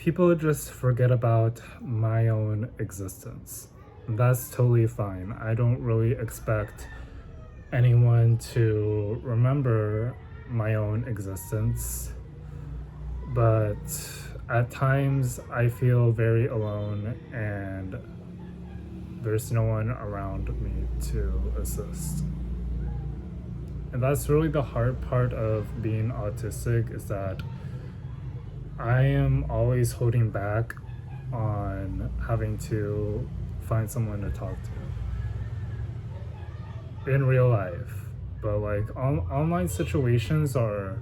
people just forget about my own existence. That's totally fine. I don't really expect anyone to remember my own existence, but at times I feel very alone and there's no one around me to assist. And that's really the hard part of being autistic, is that I am always holding back on having to find someone to talk to in real life. But like online situations are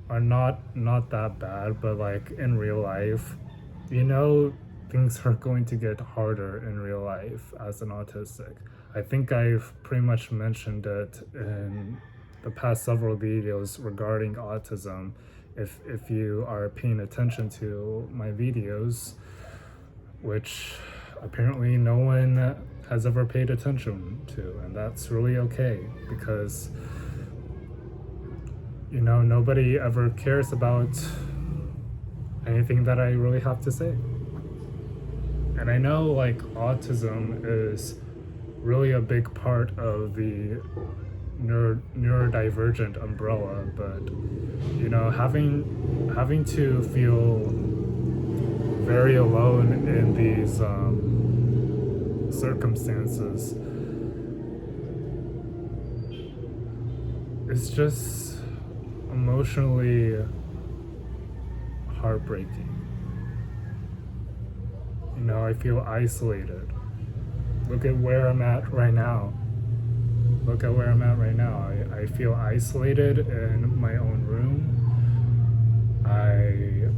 not that bad, but like in real life, things are going to get harder in real life as an autistic. I think I've pretty much mentioned it in the past several videos regarding autism. If you are paying attention to my videos, which apparently no one has ever paid attention to, and that's really okay, because nobody ever cares about anything that I really have to say. And I know like autism is really a big part of the neurodivergent umbrella, but having to feel very alone in these circumstances is just emotionally heartbreaking. I feel isolated. Look at where I'm at right now. I feel isolated in my own room. I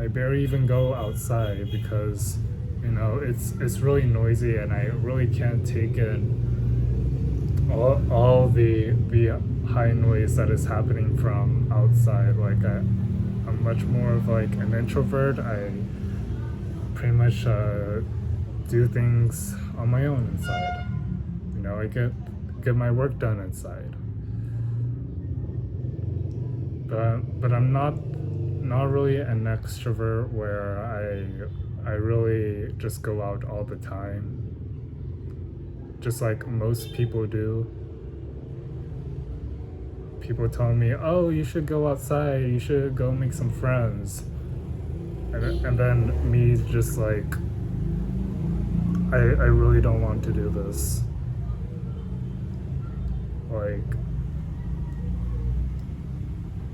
barely even go outside because it's really noisy, and I really can't take in all the high noise that is happening from outside. Like I'm much more of like an introvert. I pretty much do things on my own inside. I get my work done inside. But I'm not really an extrovert where I really just go out all the time, just like most people do. People tell me, oh, you should go outside, you should go make some friends. And then me just like, I really don't want to do this. Like,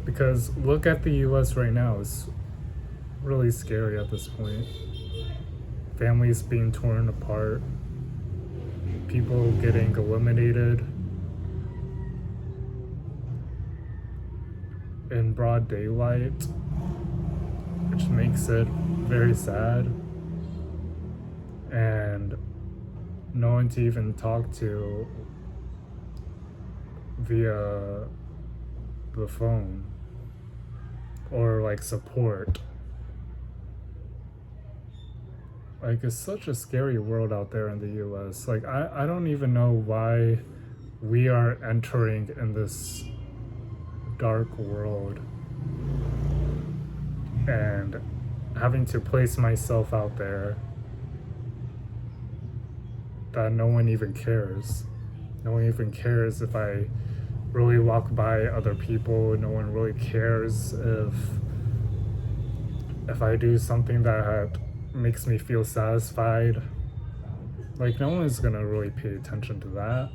because look at the US right now, it's really scary at this point. Families being torn apart, people getting eliminated in broad daylight, which makes it very sad. And no one to even talk to via the phone or like support. Like, it's such a scary world out there in the US. Like, I don't even know why we are entering in this dark world and having to place myself out there that no one even cares. No one even cares if I really walk by other people. No one really cares if I do something that makes me feel satisfied. Like, no one's gonna really pay attention to that.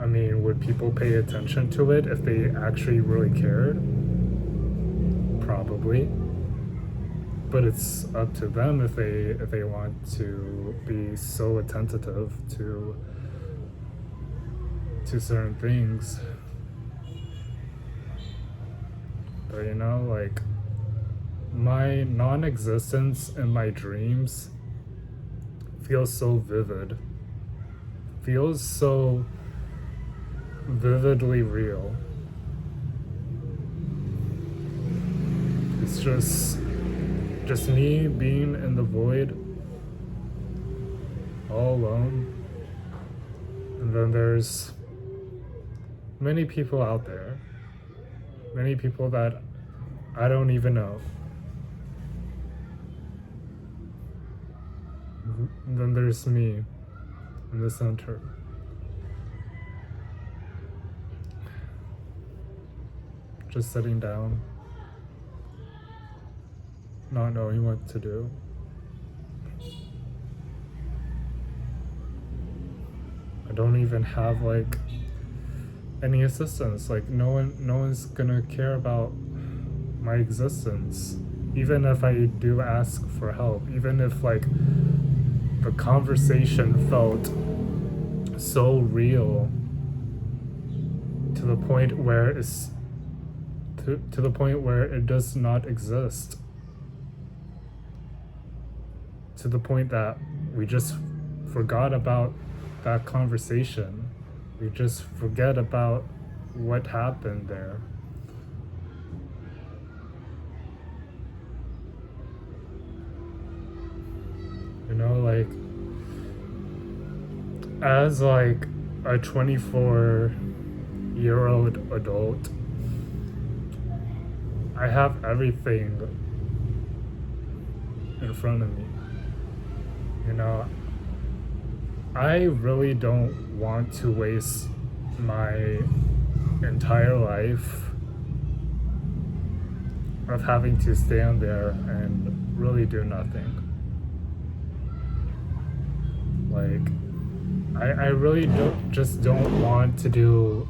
I mean, would people pay attention to it if they actually really cared? Probably. But it's up to them if they want to be so attentive to certain things. But like, my non-existence in my dreams feels so vivid. Feels so vividly real. It's just me being in the void, all alone. And then there's many people out there, many people that I don't even know. And then there's me in the center. Just sitting down, not knowing what to do. I don't even have like any assistance. Like no one's gonna care about my existence. Even if I do ask for help, even if like the conversation felt so real to the point where it's to the point where it does not exist, to the point that we just forgot about that conversation. We just forget about what happened there. You know, like as like a 24-year-old adult, I have everything in front of me. You know, I really don't want to waste my entire life of having to stand there and really do nothing. Like, I really don't want to do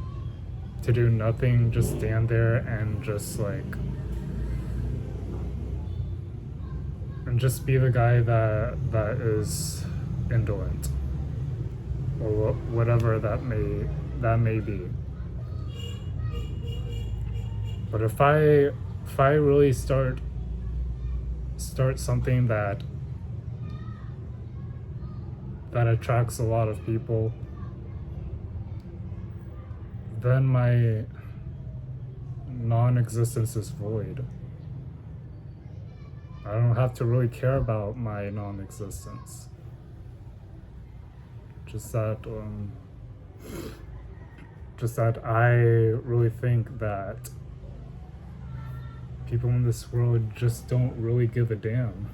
nothing, just stand there and just just be the guy that is indolent, or whatever that may be. But if I really start something that attracts a lot of people, then my non-existence is void. I don't have to really care about my non-existence. Just that I really think that people in this world just don't really give a damn.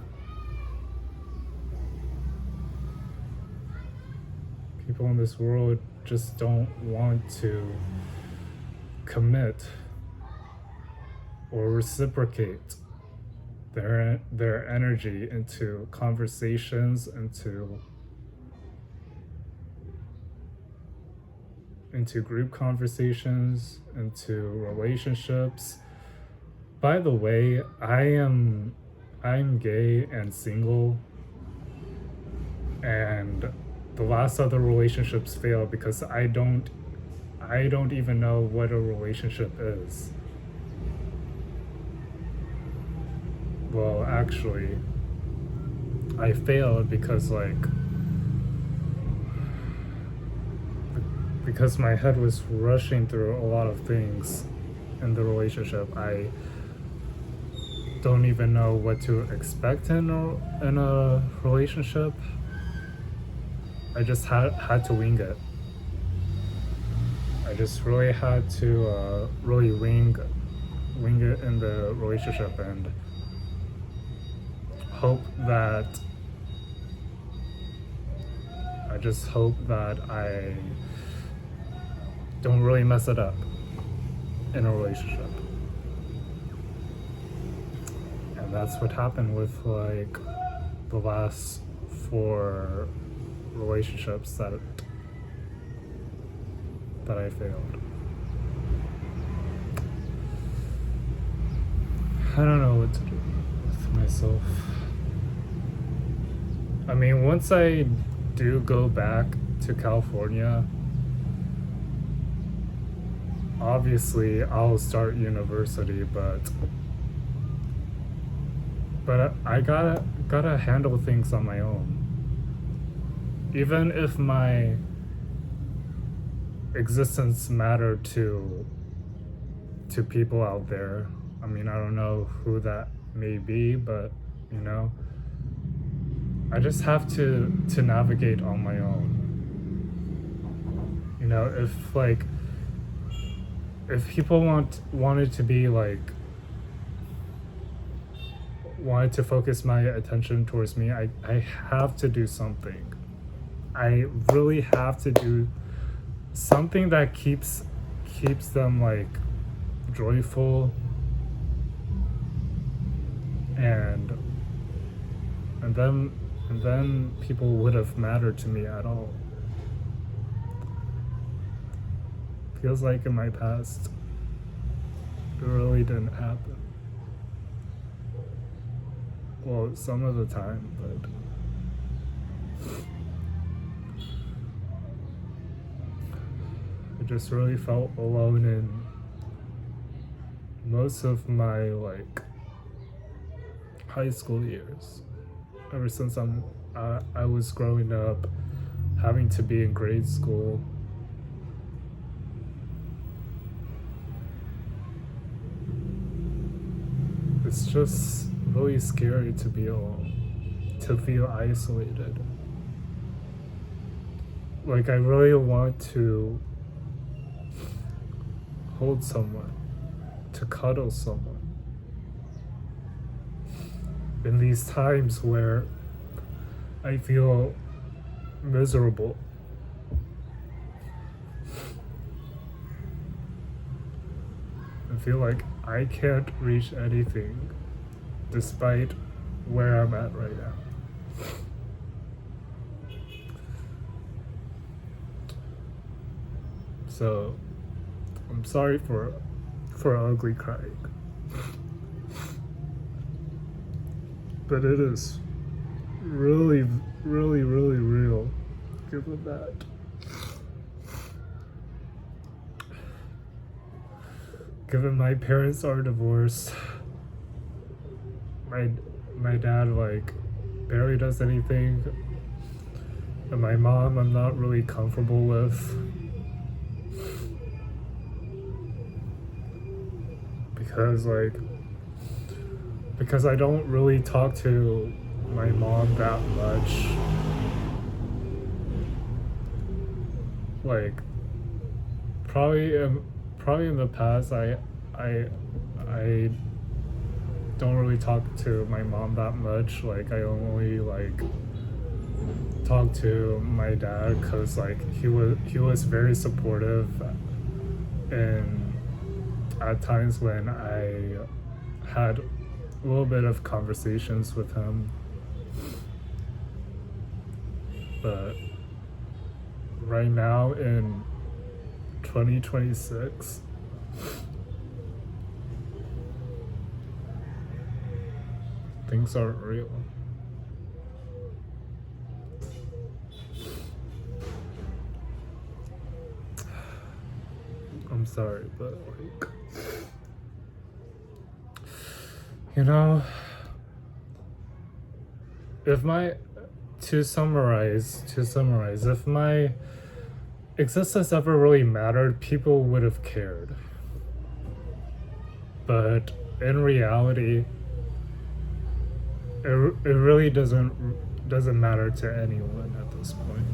People in this world just don't want to commit or reciprocate their energy into conversations, into group conversations, into relationships. By the way, I'm gay and single, and the last other relationships failed because I don't even know what a relationship is. Well, actually, I failed because my head was rushing through a lot of things in the relationship. I don't even know what to expect in a relationship. I just had to wing it. I just really had to really wing it in the relationship and hope that I don't really mess it up in a relationship. And that's what happened with the last 4 relationships that I failed. I don't know what to do with myself. I mean, once I do go back to California, obviously I'll start university, but I gotta handle things on my own. Even if my existence mattered to people out there. I mean, I don't know who that may be, but you know, I just have to navigate on my own. You know, if people wanted to be wanted to focus my attention towards me, I have to do something. I really have to do something that keeps them like joyful and then people would have mattered to me at all. Feels like in my past it really didn't happen. Well, some of the time, but I just really felt alone in most of my like high school years. Ever since I was growing up, having to be in grade school. It's just really scary to be alone, to feel isolated. Like I really want to hold someone, to cuddle someone. In these times where I feel miserable. I feel like I can't reach anything despite where I'm at right now. So I'm sorry for ugly crying. But it is really, really, really real, given that. Given my parents are divorced, my dad like barely does anything, and my mom I'm not really comfortable with. Because I don't really talk to my mom that much. Like probably in the past I don't really talk to my mom that much. Like I only like talk to my dad because like he was very supportive, and at times when I had a little bit of conversations with him. But right now in 2026, things aren't real. I'm sorry, but like, you know, to summarize, if my existence ever really mattered, people would have cared. But in reality, it really doesn't matter to anyone at this point.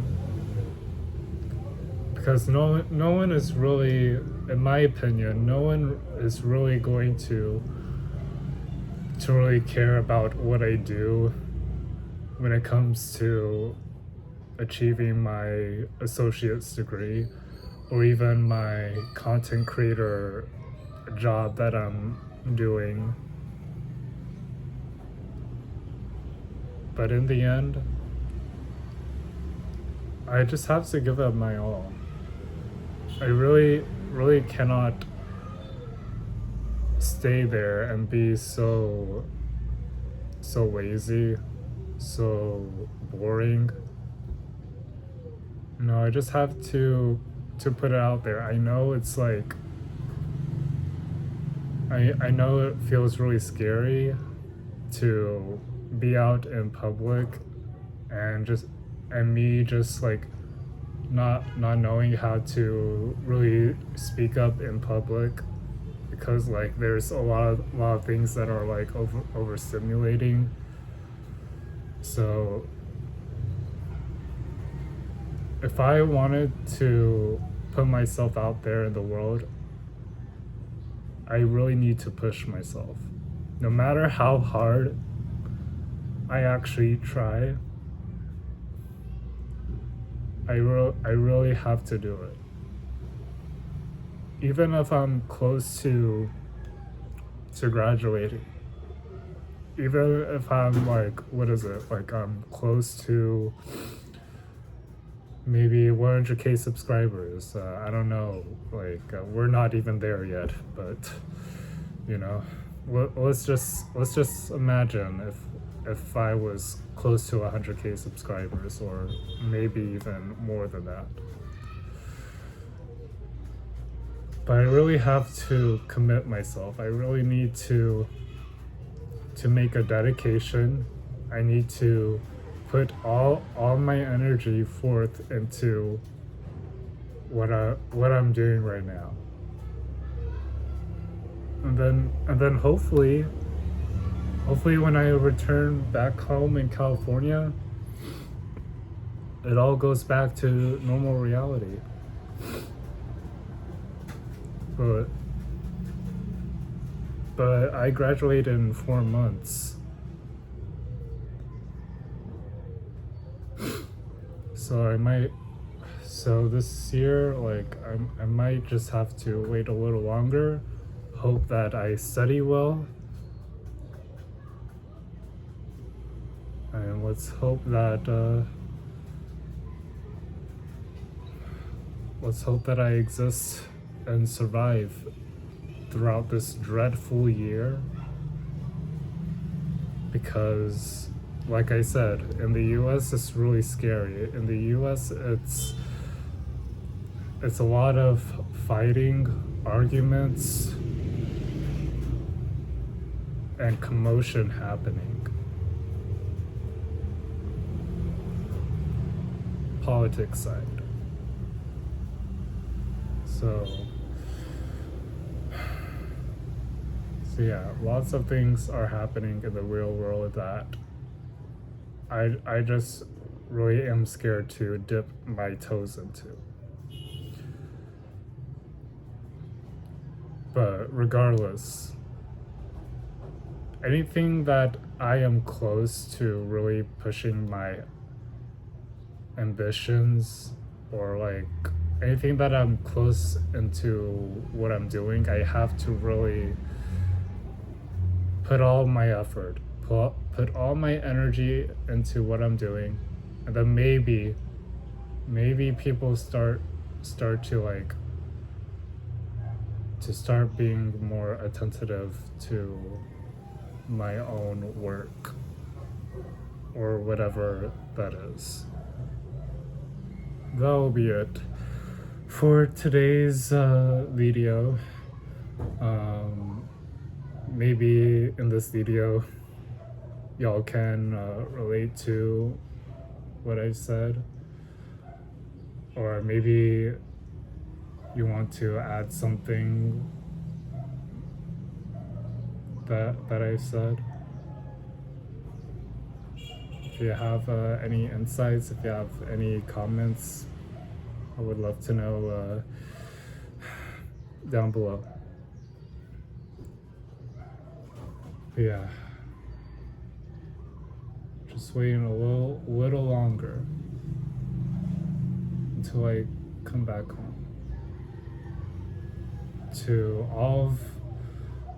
Because no one is really, in my opinion, no one is really going to really care about what I do when it comes to achieving my associate's degree or even my content creator job that I'm doing. But in the end, I just have to give it my all. I really, really cannot stay there and be so lazy, so boring. No, I just have to put it out there. I know it's like, I know it feels really scary to be out in public and me just like not knowing how to really speak up in public, because like there's a lot of things that are like overstimulating. So if I wanted to put myself out there in the world, I really need to push myself. No matter how hard I actually try, I really have to do it. Even if I'm close to graduating, even if I'm like, what is it? Like I'm close to maybe 100K subscribers. I don't know. Like we're not even there yet, but you know, let's just imagine if I was close to 100K subscribers, or maybe even more than that. But I really have to commit myself. I really need to make a dedication. I need to put all my energy forth into what I'm doing right now. And then hopefully when I return back home in California, it all goes back to normal reality. But I graduated in 4 months. So this year, like I might just have to wait a little longer, hope that I study well, and let's hope that I exist and survive throughout this dreadful year. Because like I said, in the US it's really scary. In the US it's a lot of fighting, arguments, and commotion happening. Politics side. So yeah, lots of things are happening in the real world that I just really am scared to dip my toes into. But regardless, anything that I am close to really pushing my ambitions, or like anything that I'm close into what I'm doing, I have to really put all my effort, put all my energy into what I'm doing, and then maybe people start to being more attentive to my own work, or whatever that is. That will be it for today's video. Maybe in this video y'all can relate to what I said, or maybe you want to add something that I said. If you have any insights, if you have any comments, I would love to know down below. Yeah, just waiting a little longer until I come back home to all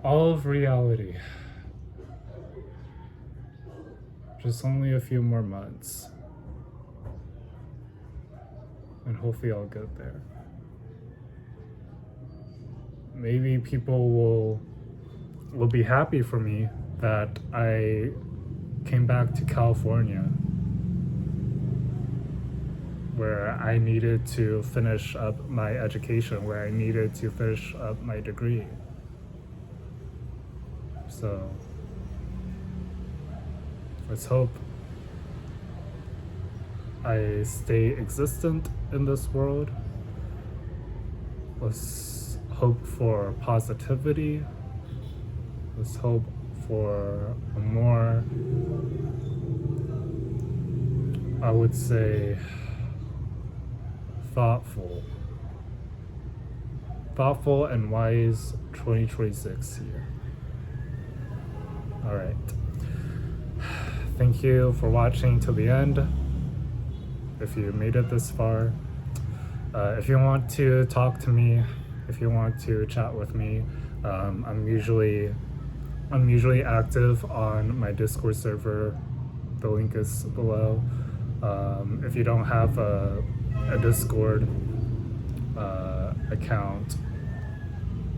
of reality. Just only a few more months, and hopefully I'll get there. Maybe people will be happy for me that I came back to California, where I needed to finish up my education, where I needed to finish up my degree. So let's hope I stay existent in this world. Let's hope for positivity. Let's hope for a more, I would say, thoughtful and wise 2026 year. All right. Thank you for watching till the end. If you made it this far, if you want to talk to me, if you want to chat with me, I'm usually active on my Discord server. The link is below. If you don't have a Discord account,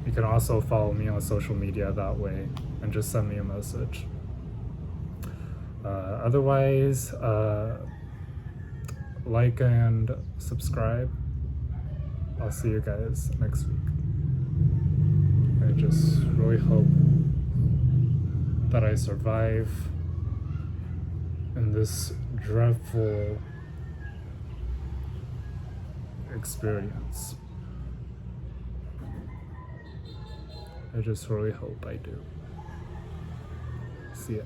you can also follow me on social media that way and just send me a message. Otherwise, like and subscribe. I'll see you guys next week. I just really hope that I survive in this dreadful experience. I just really hope I do. See ya.